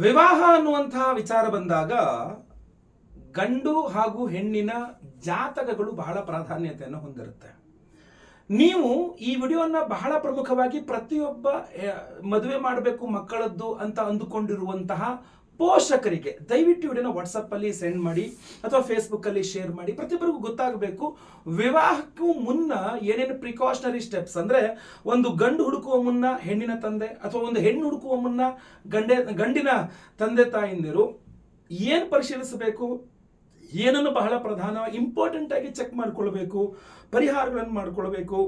ವಿವಾಹ ಅನ್ನುವಂತಹ ವಿಚಾರ ಬಂದಾಗ ಗಂಡು ಹಾಗೂ ಹೆಣ್ಣಿನ ಜಾತಕಗಳು ಬಹಳ ಪ್ರಾಧಾನ್ಯತೆಯನ್ನು ಹೊಂದಿರುತ್ತೆ. ನೀವು ಈ ವಿಡಿಯೋನ ಬಹಳ ಪ್ರಮುಖವಾಗಿ ಪ್ರತಿಯೊಬ್ಬ ಮದುವೆ ಮಾಡಬೇಕು ಮಕ್ಕಳದ್ದು ಅಂತ ಅಂದುಕೊಂಡಿರುವಂತಹ ಪೋಷಕರಿಗೆ ದಯವಿಟ್ಟು ವಿಡಿಯೋನ ವಾಟ್ಸಪ್ ಅಲ್ಲಿ ಸೆಂಡ್ ಮಾಡಿ ಅಥವಾ ಫೇಸ್ಬುಕ್ ಅಲ್ಲಿ ಶೇರ್ ಮಾಡಿ. ಪ್ರತಿಯೊಬ್ಬರಿಗೂ ಗೊತ್ತಾಗಬೇಕು ವಿವಾಹಕ್ಕೂ ಮುನ್ನ ಏನೇನು ಪ್ರಿಕಾಷನರಿ ಸ್ಟೆಪ್ಸ್, ಅಂದ್ರೆ ಒಂದು ಗಂಡು ಹುಡುಕುವ ಮುನ್ನ ಹೆಣ್ಣಿನ ತಂದೆ ಅಥವಾ ಒಂದು ಹೆಣ್ಣು ಹುಡುಕುವ ಮುನ್ನ ಗಂಡಿನ ತಂದೆ ತಾಯಿಂದಿರು ಏನು ಪರಿಶೀಲಿಸಬೇಕು, ಏನನ್ನು ಬಹಳ ಪ್ರಧಾನ ಇಂಪಾರ್ಟೆಂಟ್ ಆಗಿ ಚೆಕ್ ಮಾಡ್ಕೊಳ್ಬೇಕು, ಪರಿಹಾರಗಳನ್ನು ಮಾಡ್ಕೊಳ್ಬೇಕು.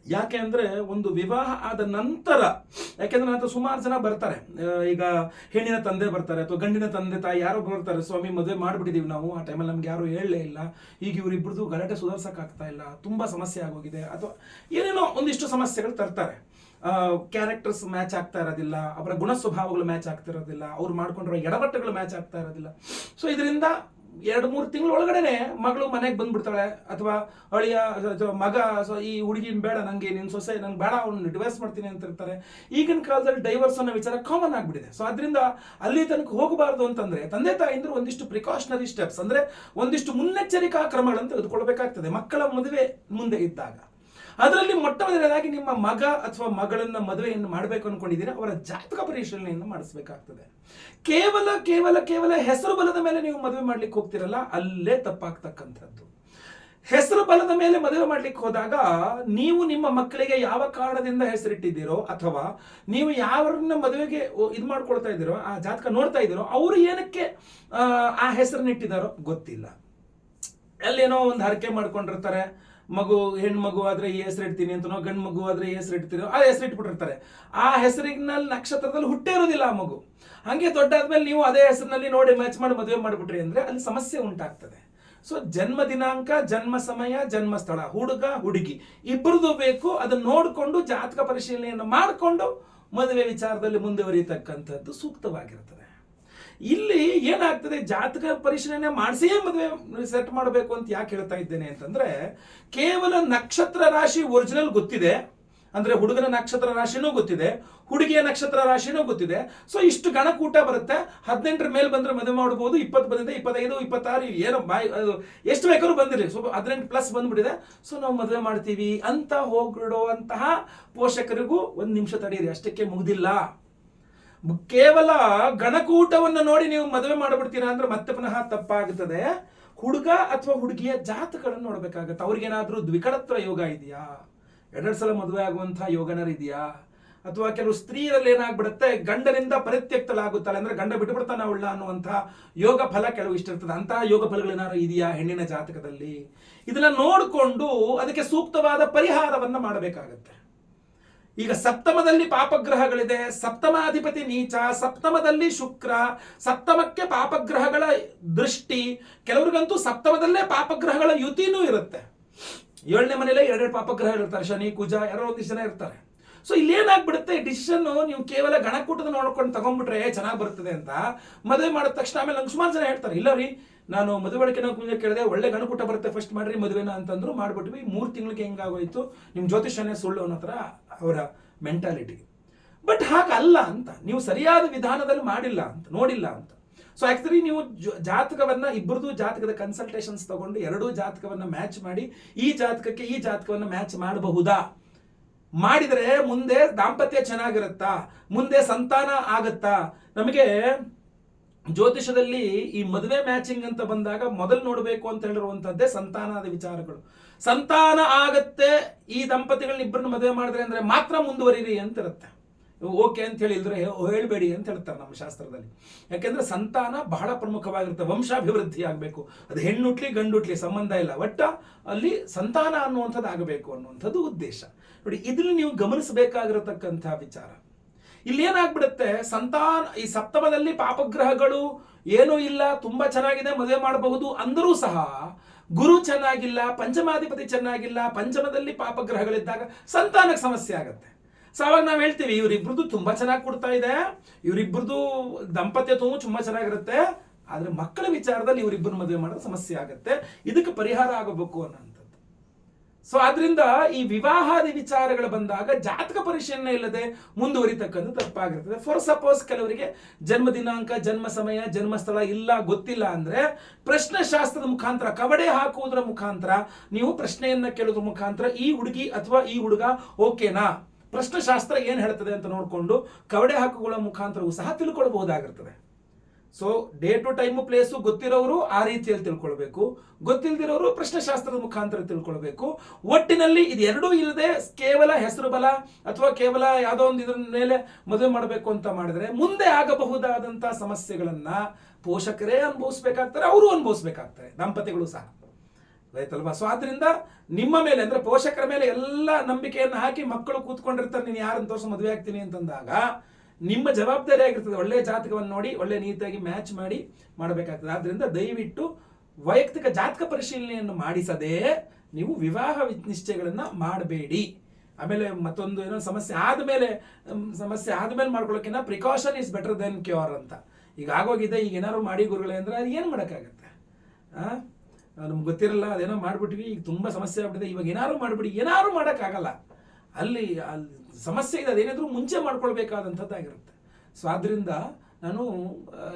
ಯಾಕೆ ಅಂದ್ರೆ ಒಂದು ವಿವಾಹ ಆದ ನಂತರ, ಯಾಕೆಂದ್ರೆ ನಂತರ ಸುಮಾರು ಜನ ಬರ್ತಾರೆ, ಈಗ ಹೆಣ್ಣಿನ ತಂದೆ ಬರ್ತಾರೆ ಅಥವಾ ಗಂಡಿನ ತಂದೆ ತಾಯಿ ಯಾರೋ ಬರ್ತಾರೆ, ಸ್ವಾಮಿ ಮದುವೆ ಮಾಡ್ಬಿಟ್ಟಿದೀವಿ ನಾವು, ಆ ಟೈಮಲ್ಲಿ ನಮ್ಗೆ ಯಾರು ಹೇಳಲೇ ಇಲ್ಲ, ಈಗ ಇವರಿಬ್ಬರದು ಗಲಾಟೆ ಸುಧಾರ್ಸಕ್ ಆಗ್ತಾ ಇಲ್ಲ, ತುಂಬಾ ಸಮಸ್ಯೆ ಆಗೋಗಿದೆ, ಅಥವಾ ಏನೇನೋ ಒಂದಿಷ್ಟು ಸಮಸ್ಯೆಗಳು ತರ್ತಾರೆ. ಕ್ಯಾರೆಕ್ಟರ್ಸ್ ಮ್ಯಾಚ್ ಆಗ್ತಾ ಇರೋದಿಲ್ಲ, ಅವರ ಗುಣ ಸ್ವಭಾವಗಳು ಮ್ಯಾಚ್ ಆಗ್ತಾ ಇರೋದಿಲ್ಲ, ಅವ್ರು ಮಾಡ್ಕೊಂಡಿರೋ ಎಡವಟ್ಟುಗಳು ಮ್ಯಾಚ್ ಆಗ್ತಾ ಇರೋದಿಲ್ಲ. ಸೊ ಇದರಿಂದ 2-3 ತಿಂಗಳ ಒಳಗಡೆನೆ ಮಗಳು ಮನೆಗೆ ಬಂದ್ಬಿಡ್ತಾಳೆ, ಅಥವಾ ಅಳಿಯ ಮಗ ಈ ಹುಡುಗಿನ ಬೇಡ ನಂಗೆ, ನಿನ್ನ ಸೊಸೆ ನಂಗೆ ಬೇಡ, ಅವ್ನು ಡಿವೈಸ್ ಮಾಡ್ತೀನಿ ಅಂತ ಇರ್ತಾರೆ. ಈಗಿನ ಕಾಲದಲ್ಲಿ ಡೈವರ್ಸ್ ಅನ್ನೋ ವಿಚಾರ ಕಾಮನ್ ಆಗ್ಬಿಟ್ಟಿದೆ. ಸೊ ಅದರಿಂದ ಅಲ್ಲಿ ತನಕ ಹೋಗಬಾರ್ದು ಅಂತಂದ್ರೆ ತಂದೆ ತಾಯಿಂದ್ರು ಒಂದಿಷ್ಟು ಪ್ರಿಕಾಷನರಿ ಸ್ಟೆಪ್ಸ್, ಅಂದ್ರೆ ಒಂದಿಷ್ಟು ಮುನ್ನೆಚ್ಚರಿಕಾ ಕ್ರಮಗಳನ್ನು ತೆಗೆದುಕೊಳ್ಬೇಕಾಗ್ತದೆ ಮಕ್ಕಳ ಮದುವೆ ಮುಂದೆ ಇದ್ದಾಗ. ಅದರಲ್ಲಿ ಮೊಟ್ಟ ಮೊದಲನೇದಾಗಿ ನಿಮ್ಮ ಮಗ ಅಥವಾ ಮಗಳನ್ನ ಮದುವೆಯನ್ನು ಮಾಡಬೇಕು ಅನ್ಕೊಂಡಿದ್ದೀರಾ, ಅವರ ಜಾತಕ ಪರಿಶೀಲನೆಯನ್ನು ಮಾಡಿಸಬೇಕಾಗ್ತದೆ. ಕೇವಲ ಕೇವಲ ಕೇವಲ ಹೆಸರು ಬಲದ ಮೇಲೆ ನೀವು ಮದುವೆ ಮಾಡ್ಲಿಕ್ಕೆ ಹೋಗ್ತಿರಲ್ಲ, ಅಲ್ಲೇ ತಪ್ಪಾಗ್ತಕ್ಕಂಥದ್ದು. ಹೆಸರು ಬಲದ ಮೇಲೆ ಮದುವೆ ಮಾಡ್ಲಿಕ್ಕೆ ಹೋದಾಗ ನೀವು ನಿಮ್ಮ ಮಕ್ಕಳಿಗೆ ಯಾವ ಕಾರಣದಿಂದ ಹೆಸರಿಟ್ಟಿದ್ದೀರೋ ಅಥವಾ ನೀವು ಯಾರನ್ನ ಮದುವೆಗೆ ಇದು ಮಾಡ್ಕೊಳ್ತಾ ಇದ್ದೀರೋ, ಆ ಜಾತಕ ನೋಡ್ತಾ ಇದ್ದೀರೋ, ಅವರು ಏನಕ್ಕೆ ಆ ಹೆಸರನ್ನಿಟ್ಟಿದ್ದಾರೋ ಗೊತ್ತಿಲ್ಲ. ಅಲ್ಲೇನೋ ಒಂದು ಹರಕೆ ಮಾಡ್ಕೊಂಡಿರ್ತಾರೆ, ಮಗು ಹೆಣ್ಣು ಮಗು ಆದ್ರೆ ಈ ಹೆಸರು ಇಡ್ತೀನಿ ಅಂತನೋ, ಗಂಡು ಮಗು ಆದ್ರೆ ಈ ಹೆಸರು ಇಡ್ತೀರೋ, ಆ ಹೆಸರು ಇಟ್ಬಿಟ್ಟಿರ್ತಾರೆ. ಆ ಹೆಸರಿನಲ್ಲಿ ನಕ್ಷತ್ರದಲ್ಲಿ ಹುಟ್ಟೇ ಇರೋದಿಲ್ಲ ಆ ಮಗು. ಹಂಗೆ ದೊಡ್ಡಾದ್ಮೇಲೆ ನೀವು ಅದೇ ಹೆಸರಿನಲ್ಲಿ ನೋಡಿ ಮ್ಯಾಚ್ ಮಾಡಿ ಮದುವೆ ಮಾಡಿಬಿಟ್ರಿ ಅಂದ್ರೆ ಅಲ್ಲಿ ಸಮಸ್ಯೆ ಉಂಟಾಗ್ತದೆ. ಸೊ ಜನ್ಮ ದಿನಾಂಕ, ಜನ್ಮ ಸಮಯ, ಜನ್ಮ ಸ್ಥಳ, ಹುಡುಗ ಹುಡುಗಿ ಇಬ್ಬರದು ಬೇಕು. ಅದನ್ನ ನೋಡಿಕೊಂಡು ಜಾತಕ ಪರಿಶೀಲನೆಯನ್ನು ಮಾಡಿಕೊಂಡು ಮದುವೆ ವಿಚಾರದಲ್ಲಿ ಮುಂದುವರಿಯತಕ್ಕಂಥದ್ದು ಸೂಕ್ತವಾಗಿರ್ತದೆ. ಇಲ್ಲಿ ಏನಾಗ್ತದೆ, ಜಾತಕ ಪರಿಶೀಲನೆ ಮಾಡಿಸಿಯೇ ಮದುವೆ ಸೆಟ್ ಮಾಡಬೇಕು ಅಂತ ಯಾಕೆ ಹೇಳ್ತಾ ಇದ್ದೇನೆ ಅಂತಂದ್ರೆ, ಕೇವಲ ನಕ್ಷತ್ರ ರಾಶಿ ಒರಿಜಿನಲ್ ಗೊತ್ತಿದೆ, ಅಂದ್ರೆ ಹುಡುಗನ ನಕ್ಷತ್ರ ರಾಶಿನೂ ಗೊತ್ತಿದೆ, ಹುಡುಗಿಯ ನಕ್ಷತ್ರ ರಾಶಿನೂ ಗೊತ್ತಿದೆ. ಸೊ ಇಷ್ಟು ಗಣಕೂಟ ಬರುತ್ತೆ. 18ರ ಮೇಲೆ ಬಂದ್ರೆ ಮದುವೆ ಮಾಡಬಹುದು, 20 ಬಂದಿದೆ, 25, 26 ಏನೋ ಎಷ್ಟು ಬೇಕಾದ್ರೂ ಬಂದಿರಿ, ಸೊ 18+ ಬಂದ್ಬಿಟ್ಟಿದೆ, ಸೊ ನಾವು ಮದುವೆ ಮಾಡ್ತೀವಿ ಅಂತ ಹೋಗಿಡುವಂತಹ ಪೋಷಕರಿಗೂ ಒಂದು ನಿಮಿಷ ತಡೀರಿ, ಅಷ್ಟಕ್ಕೆ ಮುಗ್ದಿಲ್ಲ. ಕೇವಲ ಗಣಕೂಟವನ್ನು ನೋಡಿ ನೀವು ಮದುವೆ ಮಾಡಿಬಿಡ್ತೀರಾ ಅಂದ್ರೆ ಮತ್ತೆ ಪುನಃ ತಪ್ಪಾಗುತ್ತದೆ. ಹುಡುಗ ಅಥವಾ ಹುಡುಗಿಯ ಜಾತಕಗಳನ್ನು ನೋಡ್ಬೇಕಾಗತ್ತೆ. ಅವ್ರಿಗೇನಾದ್ರೂ ದ್ವಿಕಡತ್ವ ಯೋಗ ಇದೆಯಾ, 2 ಸಲ ಮದುವೆ ಆಗುವಂತಹ ಯೋಗನರ್ ಇದೆಯಾ, ಅಥವಾ ಕೆಲವು ಸ್ತ್ರೀಯರಲ್ಲಿ ಏನಾಗ್ಬಿಡುತ್ತೆ, ಗಂಡನಿಂದ ಪರಿತ್ಯಕ್ತಲಾಗುತ್ತಾಳೆ, ಅಂದ್ರೆ ಗಂಡ ಬಿಟ್ಟುಬಿಡ್ತಾನೆ ಅವಳ ಅನ್ನುವಂತಹ ಯೋಗ ಫಲ ಕೆಲವು ಇಷ್ಟ ಇರ್ತದೆ. ಅಂತಹ ಯೋಗ ಫಲಗಳೇನಾದ್ರು ಇದೆಯಾ ಹೆಣ್ಣಿನ ಜಾತಕದಲ್ಲಿ? ಇದನ್ನ ನೋಡಿಕೊಂಡು ಅದಕ್ಕೆ ಸೂಕ್ತವಾದ ಪರಿಹಾರವನ್ನ ಮಾಡಬೇಕಾಗತ್ತೆ. ಈಗ ಸಪ್ತಮದಲ್ಲಿ ಪಾಪಗ್ರಹಗಳಿದೆ, ಸಪ್ತಮಾಧಿಪತಿ ನೀಚ, ಸಪ್ತಮದಲ್ಲಿ ಶುಕ್ರ, ಸಪ್ತಮಕ್ಕೆ ಪಾಪಗ್ರಹಗಳ ದೃಷ್ಟಿ, ಕೆಲವ್ರಿಗಂತೂ ಸಪ್ತಮದಲ್ಲೇ ಪಾಪಗ್ರಹಗಳ ಯುತಿನೂ ಇರುತ್ತೆ. 7ನೇ ಮನೆಯಲ್ಲೇ 2 ಪಾಪಗ್ರಹಗಳು ಇರ್ತಾರೆ, ಶನಿ ಕುಜ, ಯಾರೋ ಒಂದಿಷ್ಟು ಜನ ಇರ್ತಾರೆ. ಸೊ ಇಲ್ಲೇನಾಗ್ಬಿಡುತ್ತೆ, ಡಿಸಿಷನ್ ನೀವು ಕೇವಲ ಗಣಕೂಟದ ನೋಡ್ಕೊಂಡು ತಗೊಂಡ್ಬಿಟ್ರೆ ಚೆನ್ನಾಗಿ ಬರ್ತದೆ ಅಂತ ಮದುವೆ ಮಾಡಿದ ತಕ್ಷಣ ಆಮೇಲೆ ನಂಗೆ ಸುಮಾರು ಜನ ಹೇಳ್ತಾರೆ, ಇಲ್ಲ ರೀ ನಾನು ಮದುವೆ ಒಳಗೆ ಮುಂದೆ ಕೇಳಿದೆ, ಒಳ್ಳೆ ಗಣಕೂಟ ಬರುತ್ತೆ ಫಸ್ಟ್ ಮಾಡ್ರಿ ಮದುವೆನ ಅಂತಂದ್ರು, ಮಾಡ್ಬಿಟ್ವಿ. 3 ತಿಂಗಳಿಗೆ ಹೆಂಗಾಗೋಯ್ತು, ನಿಮ್ಮ ಜ್ಯೋತಿಷ್ಯನೇ ಸುಳ್ಳು ಅನ್ನೋ ಥರ ಅವರ ಮೆಂಟಾಲಿಟಿ. ಬಟ್ ಹಾಗಲ್ಲ ಅಂತ, ನೀವು ಸರಿಯಾದ ವಿಧಾನದಲ್ಲಿ ಮಾಡಿಲ್ಲ ಅಂತ, ನೋಡಿಲ್ಲ ಅಂತ. ಸೊ ಆಕ್ಚುಲಿ ನೀವು ಜಾತಕವನ್ನ ಇಬ್ಬರದು ಜಾತಕದ ಕನ್ಸಲ್ಟೇಷನ್ಸ್ ತಗೊಂಡು 2 ಜಾತಕವನ್ನ ಮ್ಯಾಚ್ ಮಾಡಿ ಈ ಜಾತಕಕ್ಕೆ ಈ ಜಾತಕವನ್ನ ಮ್ಯಾಚ್ ಮಾಡಬಹುದಾ, ಮಾಡಿದರೆ ಮುಂದೆ ದಾಂಪತ್ಯ ಚೆನ್ನಾಗಿರುತ್ತಾ, ಮುಂದೆ ಸಂತಾನ ಆಗತ್ತಾ. ನಮಗೆ ಜ್ಯೋತಿಷದಲ್ಲಿ ಈ ಮದುವೆ ಮ್ಯಾಚಿಂಗ್ ಅಂತ ಬಂದಾಗ ಮೊದಲು ನೋಡಬೇಕು ಅಂತ ಹೇಳಿರುವಂತದ್ದೇ ಸಂತಾನದ ವಿಚಾರಗಳು. ಸಂತಾನ ಆಗತ್ತೆ ಈ ದಂಪತಿಗಳನ್ನ ಇಬ್ಬರನ್ನ ಮದುವೆ ಮಾಡಿದ್ರೆ ಅಂದ್ರೆ ಮಾತ್ರ ಮುಂದುವರಿರಿ ಅಂತ ಇರುತ್ತೆ. ಓಕೆ ಅಂತ ಹೇಳಿದ್ರೆ ಹೇಳ್ಬೇಡಿ ಅಂತ ಹೇಳ್ತಾರೆ ನಮ್ಮ ಶಾಸ್ತ್ರದಲ್ಲಿ. ಯಾಕೆಂದ್ರೆ ಸಂತಾನ ಬಹಳ ಪ್ರಮುಖವಾಗಿರುತ್ತೆ, ವಂಶಾಭಿವೃದ್ಧಿ ಆಗಬೇಕು. ಅದು ಹೆಣ್ಣುಟ್ಲಿ ಗಂಡುಟ್ಲಿ ಸಂಬಂಧ ಇಲ್ಲ, ಒಟ್ಟ ಅಲ್ಲಿ ಸಂತಾನ ಅನ್ನುವಂಥದ್ದು ಆಗಬೇಕು ಅನ್ನುವಂಥದ್ದು ಉದ್ದೇಶ. ನೋಡಿ, ಇದನ್ನು ನೀವು ಗಮನಿಸಬೇಕಾಗಿರತಕ್ಕಂಥ ವಿಚಾರ. ಇಲ್ಲಿ ಏನಾಗ್ಬಿಡುತ್ತೆ, ಸಂತಾನ ಈ ಸಪ್ತಮದಲ್ಲಿ ಪಾಪಗ್ರಹಗಳು ಏನೂ ಇಲ್ಲ, ತುಂಬಾ ಚೆನ್ನಾಗಿದೆ, ಮದುವೆ ಮಾಡಬಹುದು ಅಂದರೂ ಸಹ ಗುರು ಚೆನ್ನಾಗಿಲ್ಲ, ಪಂಚಮಾಧಿಪತಿ ಚೆನ್ನಾಗಿಲ್ಲ, ಪಂಚಮದಲ್ಲಿ ಪಾಪಗ್ರಹಗಳಿದ್ದಾಗ ಸಂತಾನಕ್ಕೆ ಸಮಸ್ಯೆ ಆಗುತ್ತೆ. ಸೊ ಅವಾಗ ನಾವು ಹೇಳ್ತೀವಿ ಇವರಿಬ್ರದ್ದು ತುಂಬಾ ಚೆನ್ನಾಗಿ ಕೊಡ್ತಾ ಇದೆ, ಇವರಿಬ್ರದ್ದು ದಾಂಪತ್ಯ ತುಂಬಾ ಚೆನ್ನಾಗಿರುತ್ತೆ, ಆದ್ರೆ ಮಕ್ಕಳ ವಿಚಾರದಲ್ಲಿ ಇವರಿಬ್ಬರು ಮದುವೆ ಮಾಡೋ ಸಮಸ್ಯೆ ಆಗುತ್ತೆ, ಇದಕ್ಕೆ ಪರಿಹಾರ ಆಗಬೇಕು ಅನ್ನೋಂಥದ್ದು. ಸೊ ಆದ್ರಿಂದ ಈ ವಿವಾಹಾದಿ ವಿಚಾರಗಳು ಬಂದಾಗ ಜಾತಕ ಪರಿಶೀಲನೆ ಇಲ್ಲದೆ ಮುಂದುವರಿತಕ್ಕಂಥ ತಪ್ಪಾಗಿರ್ತದೆ. ಫಾರ್ ಸಪೋಸ್ ಕೆಲವರಿಗೆ ಜನ್ಮ ದಿನಾಂಕ, ಜನ್ಮ ಸಮಯ, ಜನ್ಮ ಸ್ಥಳ ಇಲ್ಲ, ಗೊತ್ತಿಲ್ಲ ಅಂದ್ರೆ ಪ್ರಶ್ನೆಶಾಸ್ತ್ರದ ಮುಖಾಂತರ, ಕವಡೆ ಹಾಕುವುದರ ಮುಖಾಂತರ, ನೀವು ಪ್ರಶ್ನೆಯನ್ನ ಕೇಳೋದ್ರ ಮುಖಾಂತರ ಈ ಹುಡುಗಿ ಅಥವಾ ಈ ಹುಡುಗ ಓಕೆನಾ, ಪ್ರಶ್ನೆಶಾಸ್ತ್ರ ಏನ್ ಹೇಳ್ತದೆ ಅಂತ ನೋಡಿಕೊಂಡು ಕವಡೆ ಹಾಕುಗಳ ಮುಖಾಂತರವೂ ಸಹ ತಿಳ್ಕೊಳ್ಬಹುದಾಗಿರ್ತದೆ. So date time place ಗೊತ್ತಿರೋರು ಆ ರೀತಿಯಲ್ಲಿ ತಿಳ್ಕೊಳ್ಬೇಕು, ಗೊತ್ತಿಲ್ದಿರೋರು ಪ್ರಶ್ನೆಶಾಸ್ತ್ರದ ಮುಖಾಂತರ ತಿಳ್ಕೊಳ್ಬೇಕು. ಒಟ್ಟಿನಲ್ಲಿ ಇದು ಎರಡೂ ಇಲ್ಲದೆ ಕೇವಲ ಹೆಸರು ಬಲ ಅಥವಾ ಕೇವಲ ಯಾವುದೋ ಒಂದು ಇದ್ರ ಮೇಲೆ ಮದುವೆ ಮಾಡಬೇಕು ಅಂತ ಮಾಡಿದ್ರೆ ಮುಂದೆ ಆಗಬಹುದಾದಂಥ ಸಮಸ್ಯೆಗಳನ್ನ ಪೋಷಕರೇ ಅನುಭವಿಸ್ಬೇಕಾಗ್ತಾರೆ, ಅವರು ಅನುಭವಿಸ್ಬೇಕಾಗ್ತಾರೆ, ದಂಪತಿಗಳು ಸಹ, ಆಯ್ತಲ್ವಾ. ಸೊ ಆದ್ರಿಂದ ನಿಮ್ಮ ಮೇಲೆ ಅಂದ್ರೆ ಪೋಷಕರ ಮೇಲೆ ಎಲ್ಲ ನಂಬಿಕೆಯನ್ನು ಹಾಕಿ ಮಕ್ಕಳು ಕೂತ್ಕೊಂಡಿರ್ತಾರೆ, ನೀನು ಯಾರನ್ನು ತೋರಿಸಿ ಮದುವೆ ಆಗ್ತೀನಿ ಅಂತಂದಾಗ ನಿಮ್ಮ ಜವಾಬ್ದಾರಿ ಆಗಿರ್ತದೆ ಒಳ್ಳೆ ಜಾತಕವನ್ನು ನೋಡಿ ಒಳ್ಳೆ ನೀತಿಯಾಗಿ ಮ್ಯಾಚ್ ಮಾಡಿ ಮಾಡಬೇಕಾಗ್ತದೆ. ಆದ್ರಿಂದ ದಯವಿಟ್ಟು ವೈಯಕ್ತಿಕ ಜಾತಕ ಪರಿಶೀಲನೆಯನ್ನು ಮಾಡಿಸದೆ ನೀವು ವಿವಾಹ ನಿಶ್ಚಯಗಳನ್ನ ಮಾಡಬೇಡಿ. ಆಮೇಲೆ ಮತ್ತೊಂದು ಏನೋ ಸಮಸ್ಯೆ ಆದ್ಮೇಲೆ ಮಾಡ್ಕೊಳ್ಳೋಕ್ಕಿಂತ precaution is better then cure ಅಂತ ಈಗ ಆಗೋಗಿದೆ. ಈಗ ಏನಾದ್ರು ಮಾಡಿ ಗುರುಗಳೇ ಅಂದ್ರೆ ಅದು ಏನು ಮಾಡೋಕ್ಕಾಗತ್ತೆ? ನಮ್ಗೆ ಗೊತ್ತಿರಲ್ಲ, ಅದೇನೋ ಮಾಡ್ಬಿಟ್ವಿ, ಈಗ ತುಂಬಾ ಸಮಸ್ಯೆ ಆಗ್ಬಿಟ್ಟಿದೆ, ಇವಾಗ ಏನಾದ್ರು ಮಾಡಿಬಿಡಿ, ಏನಾದ್ರು ಮಾಡೋಕ್ಕಾಗಲ್ಲ. ಅಲ್ಲಿ ಸಮಸ್ಯೆ ಇದೆ, ಅದೇನಾದರೂ ಮುಂಚೆ ಮಾಡ್ಕೊಳ್ಬೇಕಾದಂಥದ್ದಾಗಿರುತ್ತೆ. ಸೊ ಆದ್ರಿಂದ ನಾನು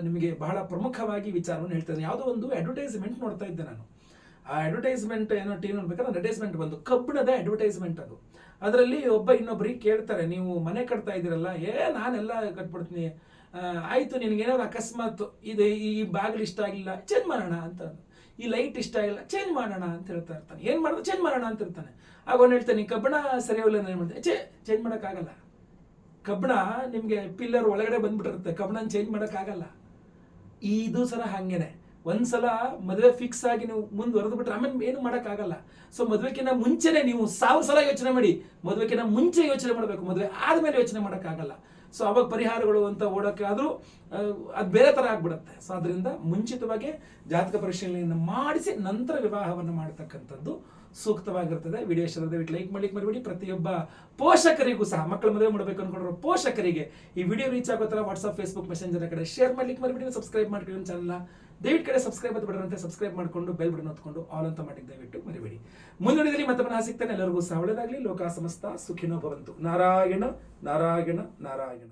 ನಿಮಗೆ ಬಹಳ ಪ್ರಮುಖವಾಗಿ ವಿಚಾರವನ್ನು ಹೇಳ್ತೇನೆ. ಯಾವುದೋ ಒಂದು ಅಡ್ವರ್ಟೈಸ್ಮೆಂಟ್ ನೋಡ್ತಾ ಇದ್ದೆ ನಾನು. ಆ ಅಡ್ವರ್ಟೈಸ್ಮೆಂಟ್ ಏನೋ ಟಿವಿ ನೋಡ್ಬೇಕಾದ್ರೆ ಅಡ್ವರ್ಟೈಸ್ಮೆಂಟ್ ಬಂದು ಕಬ್ಬಿಣದ ಅಡ್ವರ್ಟೈಸ್ಮೆಂಟ್ ಅದು. ಅದರಲ್ಲಿ ಒಬ್ಬ ಇನ್ನೊಬ್ಬರಿಗೆ ಕೇಳ್ತಾರೆ, ನೀವು ಮನೆ ಕಟ್ತಾ ಇದ್ದೀರಲ್ಲ, ನಾನೆಲ್ಲ ಕಟ್ಬಿಡ್ತೀನಿ, ಆಯಿತು ನಿನಗೇನಾದ್ರು ಅಕಸ್ಮಾತ್ ಇದೆ ಈ ಬಾಗಿಲು ಇಷ್ಟ ಆಗಿಲ್ಲ ಚೇಂಜ್ ಮಾಡೋಣ ಅಂತ, ಈ ಲೈಟ್ ಇಷ್ಟ ಆಗಿಲ್ಲ ಚೇಂಜ್ ಮಾಡೋಣ ಅಂತ ಹೇಳ್ತಾ ಇರ್ತಾನೆ. ಏನು ಮಾಡೋದು ಚೇಂಜ್ ಮಾಡೋಣ ಅಂತ ಇರ್ತಾನೆ. ಆಗ ಅವ್ನು ಹೇಳ್ತಾನೆ ಕಬ್ಬಣ ಸರಿಯಾಗಿಲ್ಲ, ಏನು ಮಾಡ್ತೇನೆ ಚೇಂಜ್ ಮಾಡೋಕ್ಕಾಗಲ್ಲ. ಕಬ್ಬಣ ನಿಮಗೆ ಪಿಲ್ಲರ್ ಒಳಗಡೆ ಬಂದ್ಬಿಟ್ಟಿರುತ್ತೆ, ಕಬ್ಬಣ ಚೇಂಜ್ ಮಾಡೋಕ್ಕಾಗಲ್ಲ. ಇದು ಸಲ ಹಾಗೇನೆ, ಒಂದ್ಸಲ ಮದುವೆ ಫಿಕ್ಸ್ ಆಗಿ ನೀವು ಮುಂದುವರೆದು ಬಿಟ್ರೆ ಆಮೇಲೆ ಏನು ಮಾಡೋಕ್ಕಾಗಲ್ಲ. ಸೊ ಮದುವೆಕಿನ್ನ ಮುಂಚೆನೆ ನೀವು 1000 ಸಲ ಯೋಚನೆ ಮಾಡಿ, ಮದುವೆಕಿನ್ನ ಮುಂಚೆ ಯೋಚನೆ ಮಾಡಬೇಕು, ಮದುವೆ ಆದ್ಮೇಲೆ ಯೋಚನೆ ಮಾಡೋಕ್ಕಾಗಲ್ಲ. ಸೊ ಅವಾಗ ಪರಿಹಾರಗಳು ಅಂತ ಓಡೋಕೆ ಆದರೂ ಅದು ಬೇರೆ ಥರ ಆಗ್ಬಿಡುತ್ತೆ. ಸೊ ಅದರಿಂದ ಮುಂಚಿತವಾಗಿ ಜಾತಕ ಪರಿಶೀಲನೆಯನ್ನು ಮಾಡಿಸಿ ನಂತರ ವಿವಾಹವನ್ನು ಮಾಡತಕ್ಕಂಥದ್ದು ಸೂಕ್ತವಾಗಿರ್ತದೆ. ವಿಡಿಯೋ ಇಷ್ಟ ದಯವಿಟ್ಟು ಲೈಕ್ ಮಾಡ್ಲಿಕ್ಕೆ ಮರಿಬೇಡಿ. ಪ್ರತಿಯೊಬ್ಬ ಪೋಷಕರಿಗೂ ಸಹ ಮಕ್ಕಳ ಮದುವೆ ಮಾಡಬೇಕು ಅನ್ಕೊಂಡಿರೋ ಪೋಷಕರಿಗೆ ಈ ವಿಡಿಯೋ ರೀಚ್ ಆಗೋ ಥರ ವಾಟ್ಸ್ಆಪ್, ಫೇಸ್ಬುಕ್, ಮೆಸೆಂಜರ್ ಕಡೆ ಶೇರ್ ಮಾಡ್ಲಿಕ್ಕೆ ಮರಿಬೇಡಿ. ಸಬ್ಸ್ಕ್ರೈಬ್ ಮಾಡ್ಕೊಳ್ಳಿ ಚಾನಲ್ನ ದಯವಿಟ್ಟು ಕಡೆ ಸಬ್ಸ್ಕ್ರೈಬ್ ಅಂತ ಬಿಡರಂತೆ ಸಬ್ಸ್ಕ್ರೈಬ್ ಮಾಡಿಕೊಂಡು ಬೆಲ್ ಬಟನ್ ಹೊತ್ಕೊಂಡು ಆಲ್ ಅಂತ ಮಾಡಿ ದಯವಿಟ್ಟು ಮರಿಬೇಡಿ. ಮುಂದುವರಿದಲ್ಲಿ ಮತ್ತೆ ಸಿಗ್ತಾನೆ. ಎಲ್ಲರಿಗೂ ಸಹ ಒಳ್ಳೆಯದಾಗಲಿ. ಲೋಕ ಸಮಸ್ತ ಸುಖಿನೋ ಭವಂತು. ನಾರಾಯಣ ನಾರಾಯಣ ನಾರಾಯಣ.